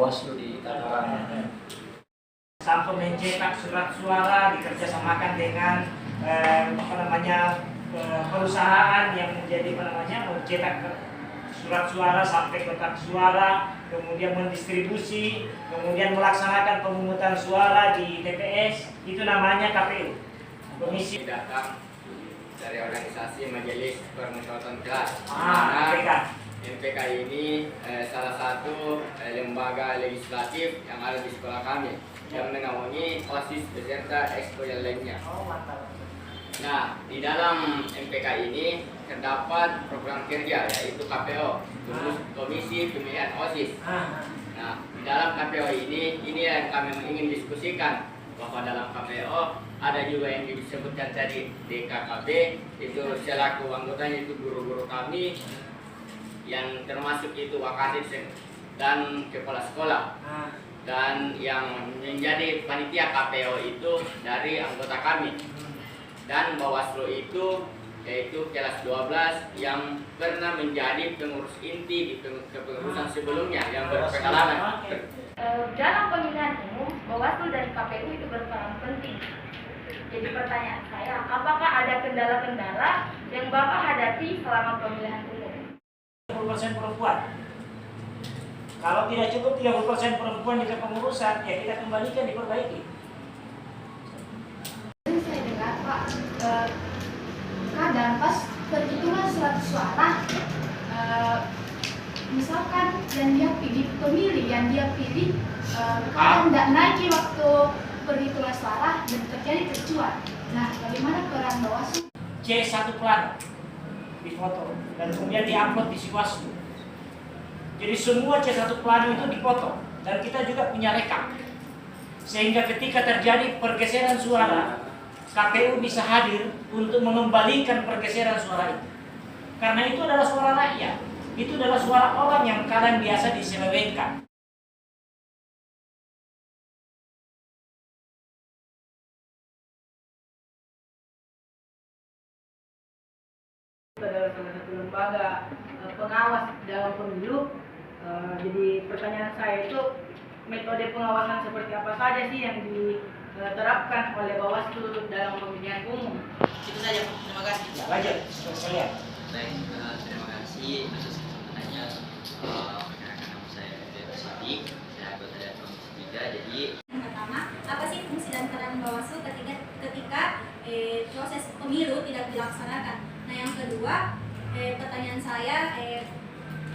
Bawaslu di Tangerang. Sampai mencetak surat suara dikerjasamakan dengan perusahaan yang menjadi mencetak surat suara sampai kotak suara, kemudian mendistribusi, kemudian melaksanakan pemungutan suara di TPS, itu namanya KPU. Komisi datang dari organisasi Majelis Permusyawaratan Kelas. MPK ini salah satu lembaga legislatif yang ada di sekolah kami yang menaungi OSIS beserta expo yang lainnya. Nah, di dalam MPK ini terdapat program kerja yaitu KPO, Komisi Pemilihan OSIS. Nah, di dalam KPO ini yang kami ingin diskusikan, bahwa dalam KPO ada juga yang disebutkan tadi DKKB, itu selaku anggotanya itu guru-guru kami yang termasuk itu wakasih dan kepala sekolah. Dan yang menjadi panitia KPO itu dari anggota kami. Dan Bawaslu itu yaitu kelas 12 yang pernah menjadi pengurus inti di kepengurusan sebelumnya yang berpengalaman. Dalam pemilihan umum, Bawaslu dan KPU itu berperan penting. Jadi pertanyaan saya, apakah ada kendala-kendala yang Bapak hadapi selama pemilihan umum? 30% perempuan. Kalau tidak cukup 30% perempuan di kepengurusan, ya kita kembalikan diperbaiki. Saya dengar Pak, kadang pas perhitungan surat suara, misalkan yang dia pilih, kadang tidak naik waktu perhitungan suara dan terjadi kecuan. Nah, bagaimana peran Bawaslu? C1 plan difoto dan kemudian diupload di Siwaslu. Jadi semua C1 plan itu dipoto dan kita juga punya rekam. Sehingga ketika terjadi pergeseran suara, KPU bisa hadir untuk mengembalikan pergeseran suara itu. Karena itu adalah suara rakyat. Itu adalah suara orang yang kadang biasa diselewengkan. Adalah salah satu lembaga pengawas dalam pemilu. Jadi pertanyaan saya itu, metode pengawasan seperti apa saja sih yang diterapkan oleh Bawaslu dalam pemilihan umum? Itu saja, terima kasih. Ya, lanjut, sekalian. Baik, terima kasih atas kesempatannya. Perkenalkan nama saya Febri Sidik, saya anggota dari Komisi 3. Jadi yang pertama, apa sih fungsi dan peran Bawaslu ketika proses pemilu tidak dilaksanakan? Nah, yang kedua, pertanyaan saya,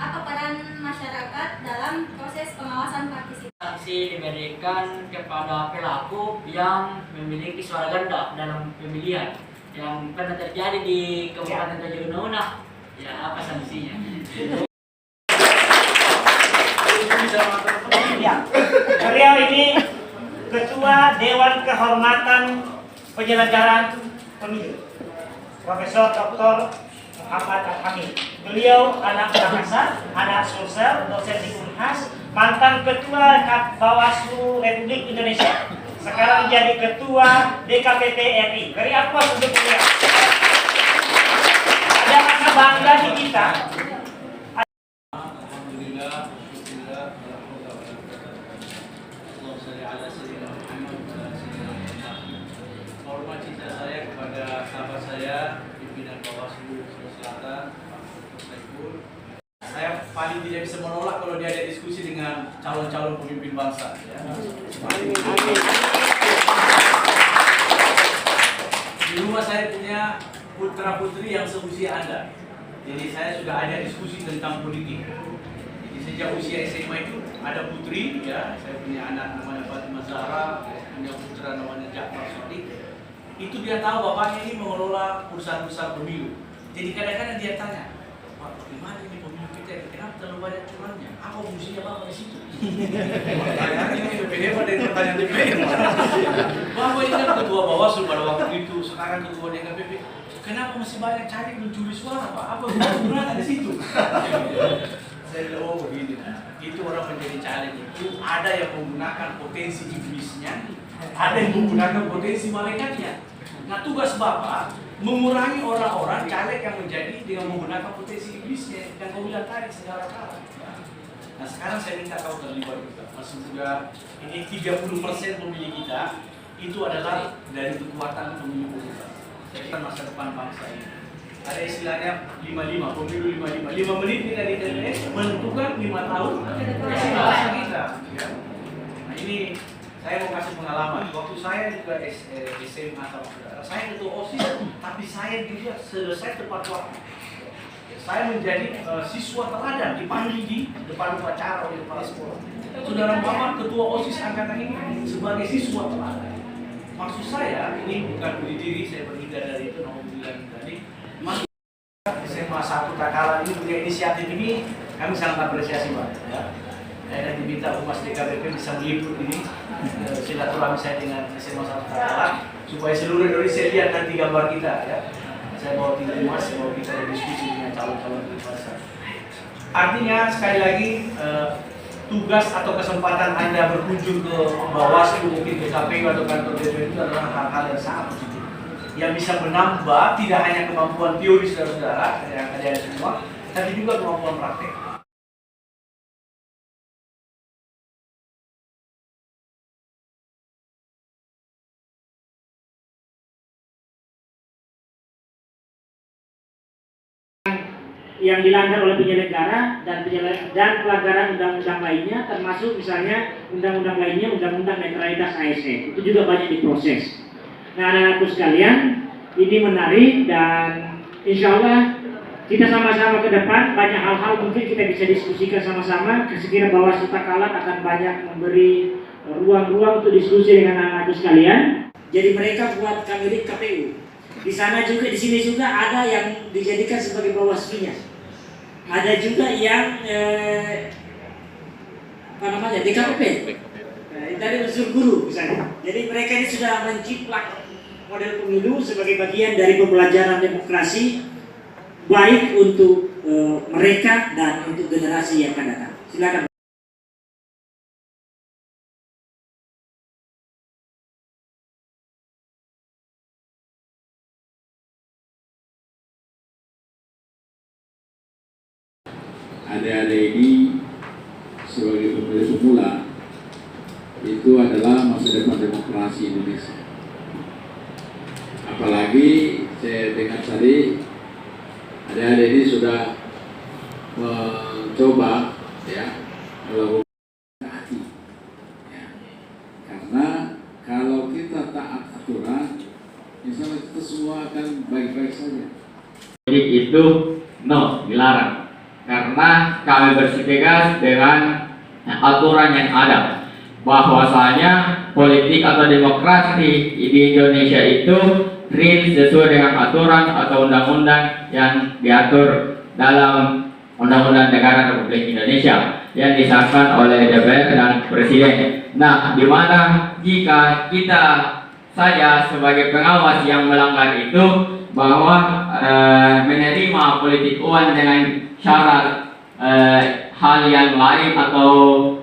apa peran masyarakat dalam proses pengawasan partisipasi? Sanksi diberikan kepada pelaku yang memiliki suara ganda dalam pemilihan yang pernah terjadi di Kabupaten Tojo Una. Ya, apa sanksinya? Ya, beliau ini Ketua Dewan Kehormatan Penyelenggaraan Pemilu, Profesor Dr. Muhammad Al-Hamid. Beliau anak bahasa, anak sosial, dosen di Unhas, mantan Ketua Bawaslu Republik Indonesia. Sekarang jadi Ketua DKPP RI. Beri aplaus untuk beliau. Ada rasa bangga di kita. Hormat cinta saya kepada sahabat saya, pimpinan Bawaslu Sulawesi Selatan, Pak Saiful. Saya paling tidak bisa menolak kalau dia ada diskusi dengan calon-calon pemimpin bangsa. Ya. Di rumah saya punya putra putri yang seusia Anda. Jadi saya sudah ada diskusi tentang politik. Jadi sejak usia SMA itu ada putri, ya. Saya punya anak namanya Fatimah Zahra, punya putra namanya Ja'far Shadiq. Itu dia tahu bapaknya ini mengelola perusahaan-perusahaan pemilu. Jadi kadang-kadang dia tanya, Pak, bagaimana ini pemilu kita? Kenapa terlalu banyak curangnya? Apa fungsinya Bapak di situ? Pertanyaan ini lebih hebat dari pertanyaan DPR. Bapak ini kan ketua Bawaslu pada waktu itu, sekarang ketua DKPP. Kenapa masih banyak cari mencuri suara, Pak? Apa gunanya di situ? Saya bilang, oh begini. Itu orang menjadi caleg itu ada yang menggunakan potensi iblisnya, ada yang menggunakan potensi malaikatnya. Nah, tugas Bapak mengurangi orang-orang caleg yang menjadi dengan menggunakan potensi iblisnya yang kau bilang tadi segala kala. Nah sekarang saya minta kau terlibat juga. Maksud juga ini 30% pemilih kita itu adalah dari kekuatan pemilih urutan. Saya kira masa depan bangsa ini. Ada istilahnya 55, pemilu 55. 5 menit kita di TPS menentukan 5 tahun bangsa kita. Ya. Nah ini saya mau kasih pengalaman. Waktu saya juga SMA sama saudara, saya ketua OSIS, tapi saya juga selesai tepat waktu. Saya menjadi siswa teladan dipanggil di depan upacara oleh kepala sekolah. Saudara Muhammad ketua OSIS angkatan ini sebagai siswa teladan. Maksud saya ini bukan beli diri, saya berhindar dari itu nomor bilang tadi. Maksud SMA 1 Takalar ini punya inisiatif ini kami sangat apresiasi Pak. Ya. Saya diminta Humas DKPP bisa meliput ini silaturahmi saya dengan SMA 1 Takalar supaya seluruh Indonesia lihat nanti gambar kita ya. Saya bawa 3 Humas, saya bawa kita berdiskusi dengan calon-calon kekuasaan. Artinya sekali lagi tugas atau kesempatan Anda berkunjung ke Bawaslu, mungkin ke KPU atau kantor DPR itu adalah hal-hal yang sangat positif yang bisa menambah tidak hanya kemampuan teori saudara-saudara yang ada semua, tapi juga kemampuan praktek. Yang dilanggar oleh penyelenggara dan pelanggaran undang-undang lainnya, termasuk misalnya undang-undang lainnya, undang-undang netralitas ASN, itu juga banyak diproses. Nah, anak-anakku sekalian, ini menarik dan insya Allah kita sama-sama ke depan banyak hal-hal mungkin kita bisa diskusikan sama-sama. Sekiranya Bawaslu Takalar akan banyak memberi ruang-ruang untuk diskusi dengan anak-anakku sekalian. Jadi mereka buat kami di KPU. Di sana juga, di sini juga ada yang dijadikan sebagai bawaslunya. Ada juga yang DKPP dari unsur guru misalnya. Jadi mereka ini sudah menciplak model pemilu sebagai bagian dari pembelajaran demokrasi baik untuk mereka dan untuk generasi yang akan datang. Silakan. Adik-adik ini sebagai pemilih pemula itu adalah masa depan demokrasi Indonesia. Apalagi saya dengar tadi adik-adik ini sudah mencoba ya melakukan hati ya. Karena kalau kita taat aturan, insya Allah kita semua akan baik-baik saja. Jadi itu dilarang. Karena kami bersikeras dengan aturan yang ada, bahwasanya politik atau demokrasi di Indonesia itu real sesuai dengan aturan atau undang-undang yang diatur dalam Undang-Undang Negara Republik Indonesia yang disahkan oleh DPR dan Presiden. Nah, di mana jika saya sebagai pengawas yang melanggar itu, bahwa menerima politik uang dengan syarat hal yang lain atau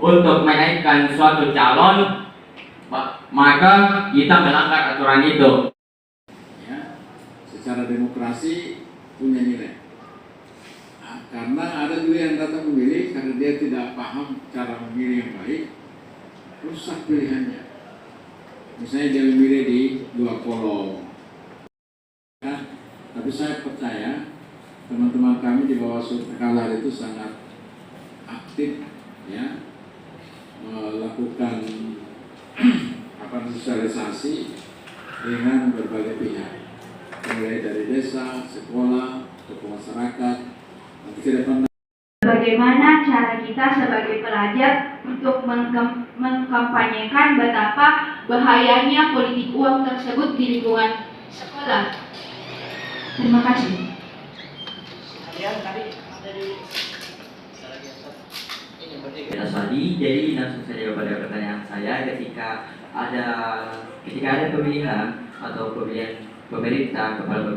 untuk menaikkan suatu calon, maka kita melanggar aturan itu. Ya, secara demokrasi punya nilai. Nah, karena ada juga yang datang memilih karena dia tidak paham cara memilih yang baik, rusak pilihannya. Misalnya dia memilih di 2 kolom. Tapi saya percaya teman-teman kami di Bawaslu Takalar itu sangat aktif ya melakukan sosialisasi dengan berbagai pihak, mulai dari desa, sekolah, tokoh masyarakat. Nanti ke depan bagaimana cara kita sebagai pelajar untuk mengkampanyekan betapa bahayanya politik uang tersebut di lingkungan sekolah. Terima kasih. Tadi, jadi langsung saja pada pertanyaan saya, ketika ada pemilihan atau pemilihan pemerintah, kepala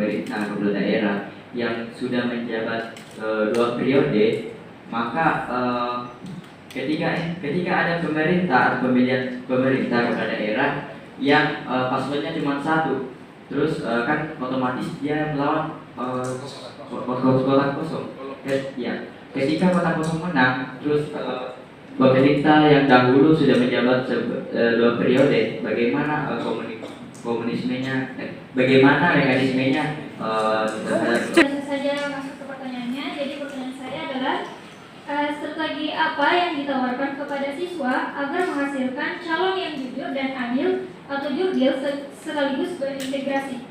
daerah yang sudah menjabat 2 periode, maka ketika ada pemerintah atau pemilihan pemerintah kepala daerah yang paslonnya cuma 1, terus kan otomatis dia melawan kotak kosong. Ya. ketika Kota Kosong menang, terus pemerintah yang dahulu sudah menjabat 2 periode, bagaimana komunismenya, bagaimana mekanismenya Langsung saja masuk ke pertanyaannya. Jadi pertanyaan saya adalah strategi apa yang ditawarkan kepada siswa agar menghasilkan calon yang jujur dan adil atau jurdil sekaligus berintegrasi?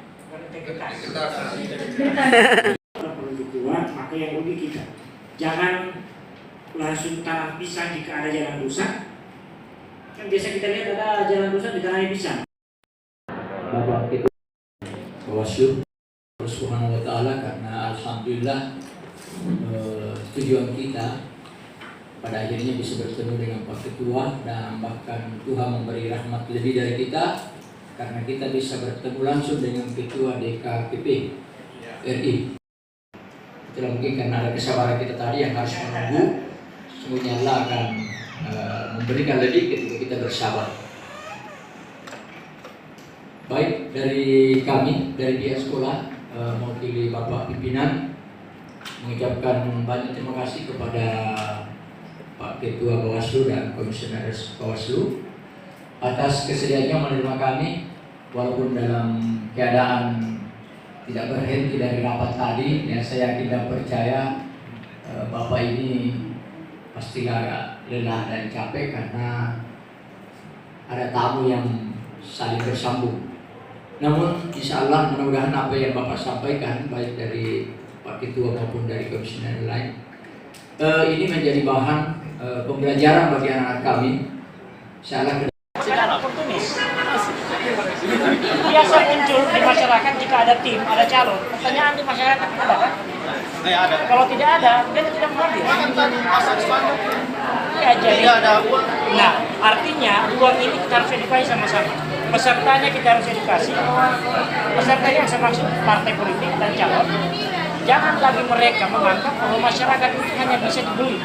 Perlu dukungan, maka yang rugi kita. Jangan langsung tanam pisang jika ada jalan rusak. Kan biasa kita lihat ada jalan rusak di tanah pisang. Bapak Ketua Bawaslu Subhanahu wa Ta'ala, karena alhamdulillah tujuan kita pada akhirnya bisa bertemu dengan Pak Ketua, dan bahkan Tuhan memberi rahmat lebih dari kita karena kita bisa bertemu langsung dengan Ketua DKPP RI. Itulah mungkin karena ada kesabaran kita tadi yang harus menunggu. Sungguhnya Allah akan memberikan lebih ketika kita bersabar. Baik, dari kami, dari pihak sekolah, mewakili Bapak Pimpinan, mengucapkan banyak terima kasih kepada Pak Ketua Bawaslu dan Komisioner Bawaslu atas kesediaannya menerima kami, walaupun dalam keadaan tidak berhenti dari rapat tadi. Dan saya yakin dan percaya Bapak ini pastilah agak lelah dan capek karena ada tamu yang saling bersambung. Namun insya Allah mudah-mudahan apa yang Bapak sampaikan baik dari Pak Ketua maupun dari komisioner lain ini menjadi bahan pembelajaran bagi anak-anak kami. Insya Allah Oportunis. Biasa muncul di masyarakat jika ada tim, ada calon. Pertanyaan di masyarakat ada kan? Ada. Kalau tidak ada, dia tidak mengambil. Ya, jadi nah, artinya uang ini kita harus edukasi sama-sama. Pesertanya kita harus edukasi. Pesertanya yang saya maksud partai politik dan calon. Jangan lagi mereka menganggap bahwa masyarakat itu hanya bisa dibeli.